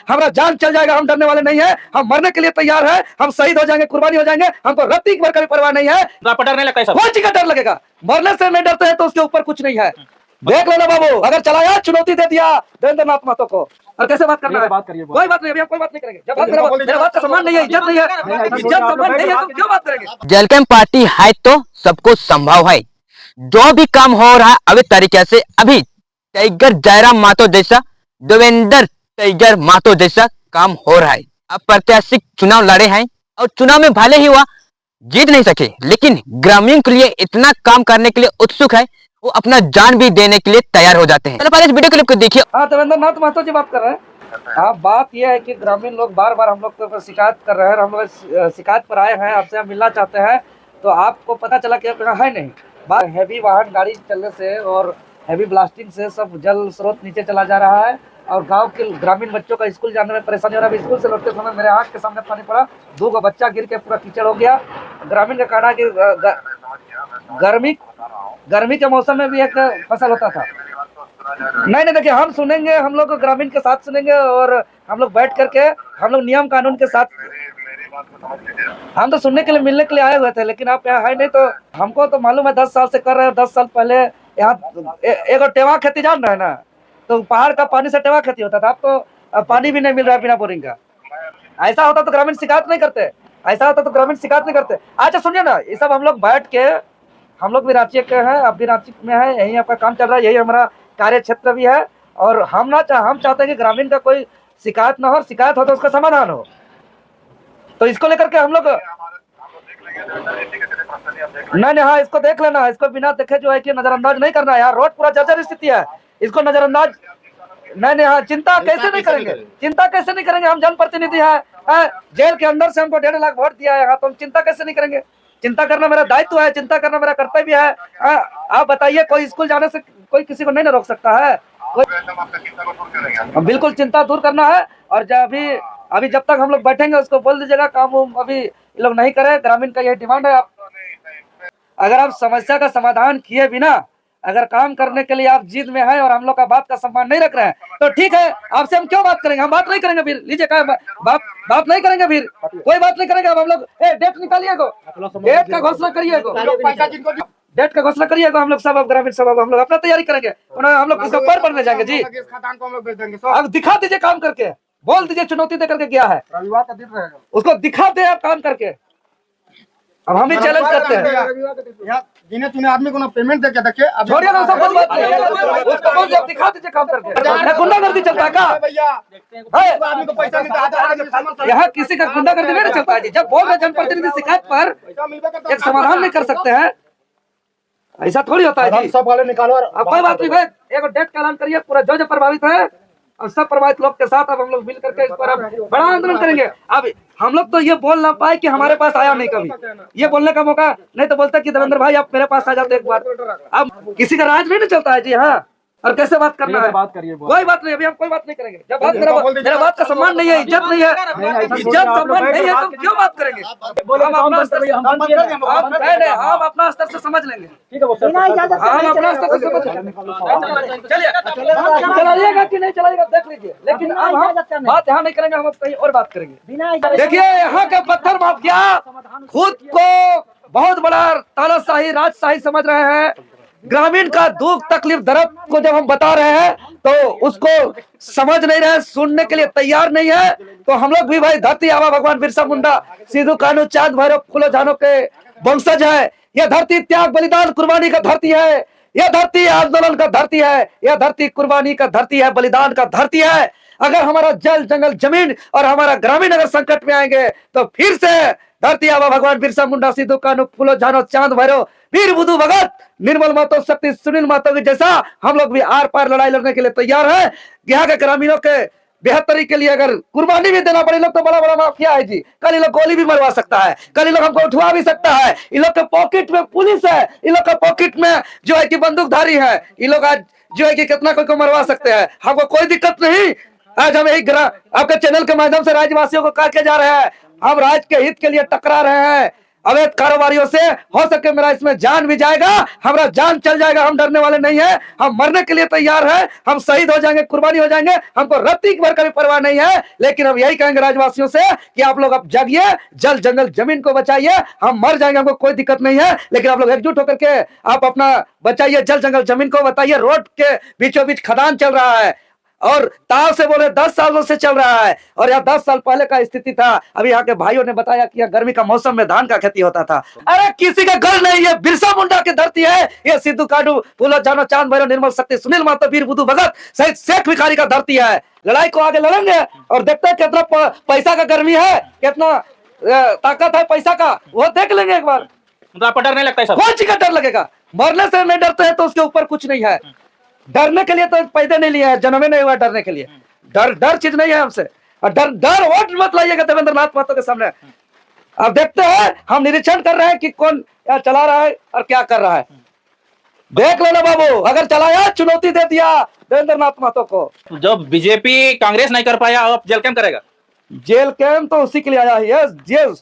हमारा जान चल जाएगा, हम डरने वाले नहीं है, हम मरने के लिए तैयार है, हम शहीद हो जाएंगे, कुर्बानी हो जाएंगे, हमको रत्ती भर का भी परवाह नहीं है। आपको डर नहीं लगता है सब? कौन चीज का डर लगेगा? मरने से नहीं डरते हैं तो उसके ऊपर कुछ नहीं है। देख लेना बाबू, अगर चलाया चुनौती दे दिया देवेंद्र नाथ महतो को। और कैसे बात करना है? कोई बात नहीं, अभी हम कोई बात नहीं करेंगे। जब बात मेरा बात का सम्मान नहीं है, इज्जत नहीं है, इज्जत सम्मान नहीं है तो क्यों बात करेंगे? जेल कैंप पार्टी है तो सब कुछ संभव है। जो भी काम हो रहा है अभी तरीके से, अभी टाइगर जयराम महतो जैसा, देवेंद्र टाइगर महतो जैसा काम हो रहा है। अब प्रत्याशी चुनाव लड़े हैं और चुनाव में भले ही हुआ जीत नहीं सके, लेकिन ग्रामीण के लिए इतना काम करने के लिए उत्सुक है, वो अपना जान भी देने के लिए तैयार हो जाते हैं। पहले इस वीडियो क्लिप को देखिए। हाँ, देवेंद्र नाथ महतो जी बात कर रहे हैं। हाँ, बात यह है कि ग्रामीण लोग बार बार हम लोग के ऊपर शिकायत कर रहे हैं, हम लोग शिकायत पर आए हैं, आपसे हम मिलना चाहते हैं। तो आपको पता चला कि है नहीं, बात हैवी वाहन गाड़ी चलने से और हैवी ब्लास्टिंग से सब जल स्रोत नीचे चला जा रहा है और गांव के ग्रामीण बच्चों का स्कूल जाने में परेशानी हो रहा है। स्कूल से लौटते समय मेरे आँख के सामने पानी पड़ा, 2 बच्चा गिर के पूरा कीचड़ हो गया। ग्रामीण का कहना कि गर्मी के मौसम में भी एक फसल होता था। नहीं, देखिए, हम सुनेंगे, हम लोग ग्रामीण के साथ सुनेंगे और हम लोग बैठ करके हम लोग नियम कानून के साथ, हम तो सुनने के लिए मिलने के लिए आए हुए थे, लेकिन आप यहाँ है नहीं। तो हमको तो मालूम है 10 साल से कर रहे हैं। 10 साल पहले यहाँ एक टेवा खेती जान रहे हैं ना, तो पहाड़ का पानी से टेवा खेती होता था। अब तो पानी भी नहीं मिल रहा है बिना बोरिंग का। ऐसा होता तो ग्रामीण शिकायत नहीं करते, ऐसा होता तो ग्रामीण शिकायत नहीं करते। अच्छा सुनिए ना, ये सब हम लोग बैठ के, हम लोग भी रांची के हैं, आप भी रांची में है, यही आपका काम चल रहा है, यही हमारा कार्य क्षेत्र भी है। और हम चाहते हैं कि ग्रामीण का कोई शिकायत ना हो, शिकायत हो तो उसका समाधान हो। तो इसको लेकर के हम लोग नहीं, हाँ, इसको देख लेना, इसको बिना देखे जो है कि नजरअंदाज नहीं करना है यार। रोड पूरा जर्जर स्थिति है, इसको नजरअंदाज नहीं, हाँ, चिंता कैसे नहीं करेंगे, चिंता कैसे नहीं करेंगे? हम जनप्रतिनिधि हैं, जेल के अंदर से हमको 1.5 लाख वोट दिया है, तो हम चिंता कैसे नहीं करेंगे? चिंता करना मेरा दायित्व है, चिंता करना मेरा कर्तव्य है। आप बताइए, कोई स्कूल जाने से कोई किसी को नहीं ना रोक सकता है? हम बिल्कुल चिंता दूर करना है। और अभी जब तक हम लोग बैठेंगे उसको बोल दीजिएगा काम अभी लोग नहीं करे। ग्रामीण का यही डिमांड है। आप अगर आप समस्या का समाधान किए बिना अगर काम करने के लिए आप जिद में हैं और हम लोग का बात का सम्मान नहीं रख रहे हैं, तो ठीक है, आपसे हम क्यों बात करेंगे? हम बात नहीं करेंगे फिर। लीजिए, बात नहीं करेंगे फिर, कोई बात नहीं करेंगे। अब हम लोग डेट निकालिए, डेट का घोषणा करिए, डेट का घोषणा करिए। हम लोग सब ग्रामीण सब हम लोग अपना तैयारी करेंगे, हम लोग इसका पर पढ़ने जाएंगे जी। अब दिखा दीजिए काम करके, बोल दीजिए चुनौती दे करके क्या है, रविवार का दिन रहेगा, उसको दिखा दे आप काम करके। अब हम ही चैलेंज करते हैं, गिने चुने आदमी को ना पेमेंट देके देखिए। छोड़िए ना, सब बात नहीं, उसको बोल दीजिए दिखा दीजिए काम करके। गुंडागर्दी चलता है क्या? आदमी को पैसा मिलता है, यहाँ किसी का गुंडागर्दी नहीं चलता है जी। जब बोल रहे जनप्रतिनिधि शिकायत पर एक समाधान नहीं कर सकते हैं, ऐसा थोड़ी होता है जी। सब वाले निकालो। अब कोई बात नहीं भाई, एक डेट का ऐलान करिए, पूरा जो प्रभावित है और सब प्रभावित लोग के साथ अब हम लोग मिल करके इस पर बड़ा आंदोलन करेंगे। अब हम लोग तो ये बोल ना पाए कि हमारे पास आया नहीं, कभी ये बोलने का मौका नहीं तो बोलता कि देवेंद्र भाई आप मेरे पास आ जाते एक बार। अब किसी का राज नहीं चलता है जी। हाँ, और कैसे बात करना है? बात करिए, कोई बात नहीं, अभी हम कोई बात नहीं करेंगे। जब बात मेरा बात का सम्मान नहीं है, इज्जत नहीं है, इज्जत सम्मान नहीं है, तो क्यों बात करेंगे? हम अपना स्तर से समझ लेंगे, हम अपना स्तर से समझ लेंगे। चलिए, चलाइएगा कि नहीं चलाइएगा देख लीजिए, लेकिन अब हम बात यहाँ नहीं करेंगे, हम कहीं और बात करेंगे। देखिए, यहाँ के पत्थर माफिया खुद को बहुत बड़ा तानाशाही राजशाही समझ रहे हैं। ग्रामीण का दुख तकलीफ दर्द को जब हम बता रहे हैं तो उसको समझ नहीं रहे, सुनने के लिए तैयार नहीं है। तो हम लोग भी भाई धरती आबा भगवान बिरसा मुंडा, सिद्धू कान्हू, चांद भैरव, फूलो झानो के वंशज है। यह धरती त्याग बलिदान कुर्बानी का धरती है, यह धरती आंदोलन का धरती है, यह धरती कुर्बानी का धरती है, बलिदान का धरती है। अगर हमारा जल जंगल जमीन और हमारा ग्रामीण अगर संकट में आएंगे तो फिर से धरती आबा भगवान बिरसा मुंडा, सिद्धू कान्हू, फूलो झानो, चांद भैरव, वीर बुद्धू भगत, निर्मल महतो, शक्ति सुनील महतो के जैसा हम लोग भी आर पार लड़ाई लड़ने के लिए तैयार है। यहाँ के ग्रामीणों के बेहतरी के लिए अगर कुर्बानी भी देना पड़े, लोग तो बड़ा बड़ा माफिया है जी। कल ये लोग गोली भी मरवा सकता है, कल ये लोग हमको उठवा भी सकता है। इन लोग के पॉकेट में पुलिस है, इन लोग के पॉकेट में जो है कि बंदूकधारी है। इन लोग आज जो है कि कितना कोई को मरवा सकते हैं, हमको कोई दिक्कत नहीं। आज हम एक आपके चैनल के माध्यम से राज्यवासियों को कह के जा रहे हैं, हम राज्य के हित के लिए टकरा रहे हैं अवैध कारोबारियों से। हो सके मेरा इसमें जान भी जाएगा, हमारा जान चल जाएगा, हम डरने वाले नहीं है, हम मरने के लिए तैयार है, हम शहीद हो जाएंगे, कुर्बानी हो जाएंगे, हमको रत्ती भर का भी परवाह नहीं है। लेकिन हम यही कहेंगे राज्यवासियों से कि आप लोग अब जागिए, जल जंगल जमीन को बचाइए। हम मर जाएंगे, हमको कोई दिक्कत नहीं है, लेकिन आप लोग एकजुट होकर के आप अपना बचाइए, जल जंगल जमीन को बताइए। रोड के बीचों बीच खदान चल रहा है और ताव से बोले 10 सालों से चल रहा है, और यहाँ 10 साल पहले का स्थिति था। अभी यहाँ के भाइयों ने बताया कि यहाँ गर्मी का मौसम में धान का खेती होता था। अरे किसी का घर नहीं है, बिरसा मुंडा की धरती है ये। सिद्धू काडू, फूलो जानो, चांद भैरव, निर्मल शक्ति, सुनील महतो, वीर बुद्धू भगत सहित शेख भिखारी का धरती है। लड़ाई को आगे लड़ेंगे और देखते हैं कितना पैसा का गर्मी है, कितना ताकत है पैसा का, वो देख लेंगे एक बार। आपको डर नहीं लगता है? कौन चीज का डर लगेगा? मरने से नहीं डरते हैं तो उसके ऊपर कुछ नहीं है। डरने के लिए तो पैदे नहीं लिए हैं, जन्मे नहीं हुआ डरने के लिए। डर चीज नहीं है हमसे। और डर वोट मत लाइएगा देवेंद्र नाथ महतो के सामने। अब देखते हैं, हम निरीक्षण कर रहे हैं कि कौन क्या चला रहा है और क्या कर रहा है। देख लेना बाबू, अगर चलाया चुनौती दे दिया देवेंद्र नाथ महतो को। जो बीजेपी कांग्रेस नहीं कर पाया, अब जेल कैंप करेगा। जेल कैंप तो उसी के लिए आया है। ये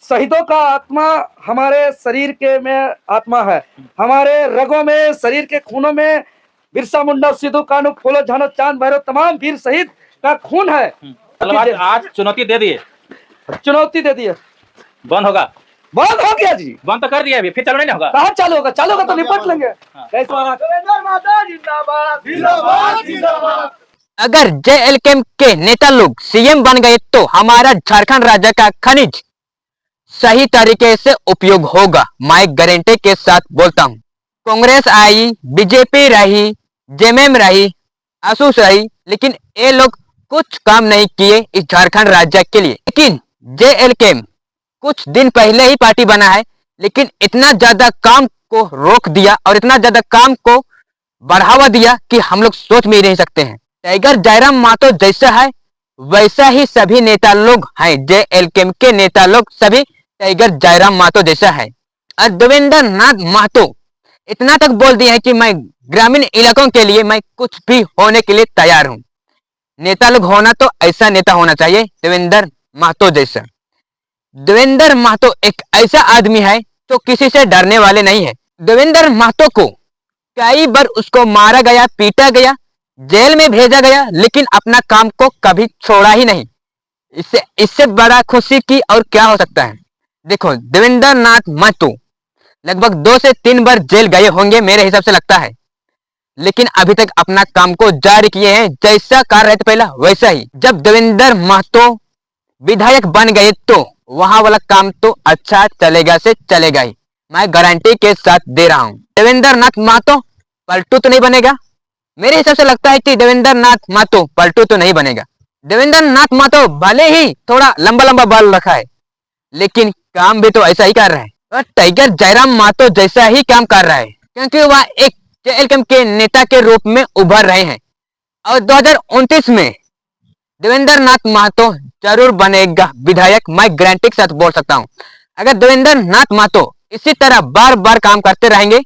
शहीदों का आत्मा हमारे शरीर के में आत्मा है, हमारे रगों में, शरीर के खूनों में बिरसा मुंडा, सिद्धू कानू, फूलो झानो, चांद भैरव, तमाम वीर शहीद का खून है। मतलब आज चुनौती दे दिए, चुनौती दे दी है। बंद होगा? बंद हो गया जी, बंद तो कर दिया अभी, फिर चालू नहीं होगा? कहाँ चालू होगा? चालू होगा तो निपट लेंगे। अगर जेएलके के नेता लोग सीएम बन गए तो हमारा झारखंड राज्य का खनिज सही तरीके से उपयोग होगा। मैं गारंटी के साथ बोलता हूँ। कांग्रेस आई, बीजेपी रही, जेएमएम रही, आसूस रही, लेकिन ये लोग कुछ काम नहीं किए इस झारखंड राज्य के लिए। लेकिन जेएलके कुछ दिन पहले ही पार्टी बना है, लेकिन इतना ज्यादा काम को रोक दिया और इतना ज्यादा काम को बढ़ावा दिया कि हम लोग सोच में ही नहीं सकते हैं। टाइगर जयराम महतो जैसा है वैसा ही सभी नेता लोग हैं। जेएलके के नेता लोग सभी टाइगर जयराम महतो जैसा है। और देवेंद्र नाथ महतो इतना तक बोल दिया है कि मैं ग्रामीण इलाकों के लिए मैं कुछ भी होने के लिए तैयार हूं। नेता लोग होना तो ऐसा नेता होना चाहिए देवेंद्र महतो जैसा। देवेंद्र महतो एक ऐसा आदमी है जो किसी से डरने वाले नहीं है। देवेंद्र महतो को कई बार उसको मारा गया, पीटा गया, जेल में भेजा गया, लेकिन अपना काम को कभी छोड़ा ही नहीं। इससे बड़ा खुशी की और क्या हो सकता है। देखो, देवेंद्र नाथ महतो लगभग 2 से 3 बार जेल गए होंगे मेरे हिसाब से लगता है, लेकिन अभी तक अपना काम को जारी किए हैं। जैसा कर रहे थे पहला वैसा ही। जब देवेंद्र महतो विधायक बन गए तो वहां वाला काम तो अच्छा चलेगा से चलेगा ही, मैं गारंटी के साथ दे रहा हूं। देवेंद्र नाथ महतो पलटू तो नहीं बनेगा। मेरे हिसाब से लगता है कि देवेंद्र नाथ महतो पलटू तो नहीं बनेगा। देवेंद्र नाथ महतो भले ही थोड़ा लंबा लंबा बाल रखा है, लेकिन काम भी तो ऐसा ही कर रहा है और टाइगर जयराम महतो जैसा ही काम कर रहा है, क्योंकि वह एक जेएलके के नेता के रूप में उभर रहे हैं। और 2029 में देवेंद्र नाथ महतो जरूर बनेगा विधायक, मैं गारंटी के साथ बोल सकता हूं। अगर देवेंद्र नाथ महतो इसी तरह बार बार काम करते रहेंगे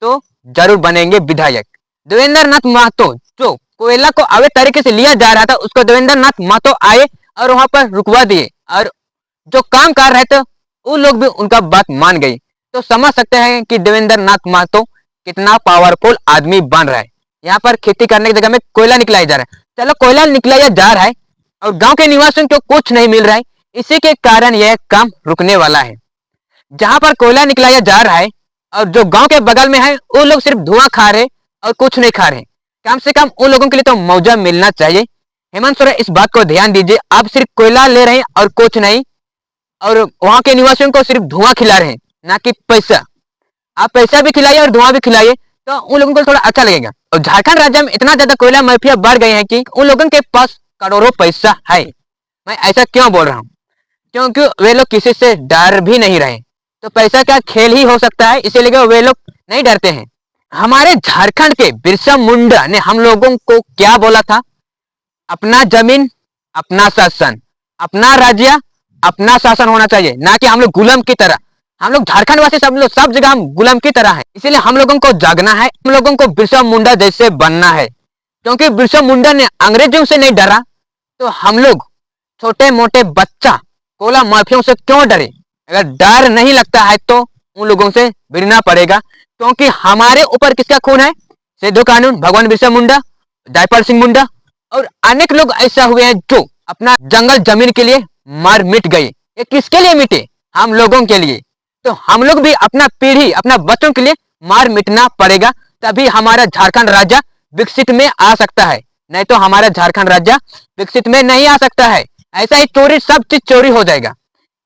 तो जरूर बनेंगे विधायक। देवेंद्र नाथ महतो जो कोयला को अवैध तरीके से लिया जा रहा था, उसको देवेंद्र नाथ महतो आए और वहां पर रुकवा दिए, और जो काम कर रहे थे वो लोग भी उनका बात मान गई। तो समझ सकते हैं कि देवेंद्र नाथ महतो कितना पावरफुल आदमी बन रहा है। यहाँ पर खेती करने की जगह में कोयला निकलाया जा रहा है। चलो, कोयला निकलाया जा रहा है और गांव के निवासियों को कुछ नहीं मिल रहा है, इसी के कारण यह काम रुकने वाला है। जहां पर कोयला निकलाया जा रहा है और जो गांव के बगल में है वो लोग सिर्फ धुआं खा रहे और कुछ नहीं खा रहे। कम से कम उन लोगों के लिए तो मुआवजा मिलना चाहिए। हेमंत सोरेन इस बात को ध्यान दीजिए, आप सिर्फ कोयला ले रहे हैं और कुछ नहीं, और वहां के निवासियों को सिर्फ धुआं खिला रहे हैं, ना कि पैसा। आप पैसा भी खिलाइए और धुआं भी खिलाइए तो उन लोगों को थोड़ा अच्छा लगेगा। और झारखंड राज्य में इतना ज्यादा कोयला माफिया बढ़ गए हैं कि उन लोगों के पास करोड़ों पैसा है। मैं ऐसा क्यों बोल रहा हूँ? क्योंकि वे लोग किसी से डर भी नहीं रहे, तो पैसा का खेल ही हो सकता है, इसीलिए वे लोग नहीं डरते हैं। हमारे झारखंड के बिरसा मुंडा ने हम लोगों को क्या बोला था? अपना जमीन अपना शासन, अपना राज्य अपना शासन होना चाहिए, ना कि हम लोग गुलाम की तरह। हम लोग झारखंड वासी सब लोग सब जगह हम गुलाम की तरह हैं। इसीलिए हम लोगों को जागना है, हम लोगों को बिरसा मुंडा जैसे बनना है। क्योंकि बिरसा मुंडा ने अंग्रेजों से नहीं डरा, तो हम लोग छोटे मोटे बच्चा कोयला माफियों से क्यों डरे? अगर डर नहीं लगता है तो उन लोगों से भिड़ना पड़ेगा, क्योंकि हमारे ऊपर किसका खून है? सिद्धू कानून, भगवान बिरसा मुंडा, जयपाल सिंह मुंडा और अनेक लोग ऐसा हुए हैं जो अपना जंगल जमीन के लिए मर मिट गए। ये किसके लिए मिटे? हम लोगों के लिए। तो हम लोग भी अपना पीढ़ी, अपना बच्चों के लिए मार मिटना पड़ेगा, तभी हमारा झारखंड राज्य विकसित में आ सकता है। नहीं तो हमारा झारखंड राज्य विकसित में नहीं आ सकता है। ऐसा ही चोरी, सब चीज चोरी हो जाएगा।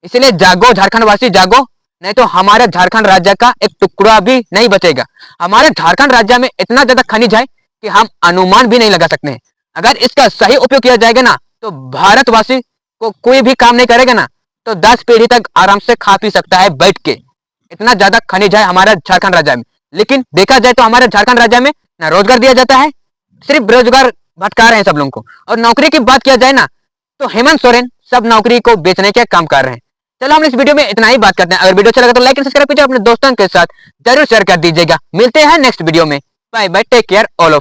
इसलिए जागो झारखंड वासी, जागो, नहीं तो हमारे झारखंड राज्य का एक टुकड़ा भी नहीं बचेगा। हमारे झारखंड राज्य में इतना ज्यादा खनिज है कि हम अनुमान भी नहीं लगा सकते हैं। अगर इसका सही उपयोग किया जाएगा ना, तो भारतवासी को कोई भी काम नहीं करेगा ना, तो 10 पीढ़ी तक आराम से खा पी सकता है बैठ के। इतना ज्यादा खनिज है हमारे झारखंड राज्य में। लेकिन देखा जाए तो हमारे झारखंड राज्य में ना रोजगार दिया जाता है, सिर्फ बेरोजगार भटका रहे हैं सब लोगों को। और नौकरी की बात किया जाए ना, तो हेमंत सोरेन सब नौकरी को बेचने के काम कर रहे हैं। चलो हम इस वीडियो में इतना ही बात करते हैं। अगर वीडियो अच्छा लगा तो लाइक एंड सब्सक्राइब कीजिए, अपने दोस्तों के साथ जरूर शेयर कर दीजिएगा। मिलते हैं नेक्स्ट वीडियो में। Bye bye, take care all of.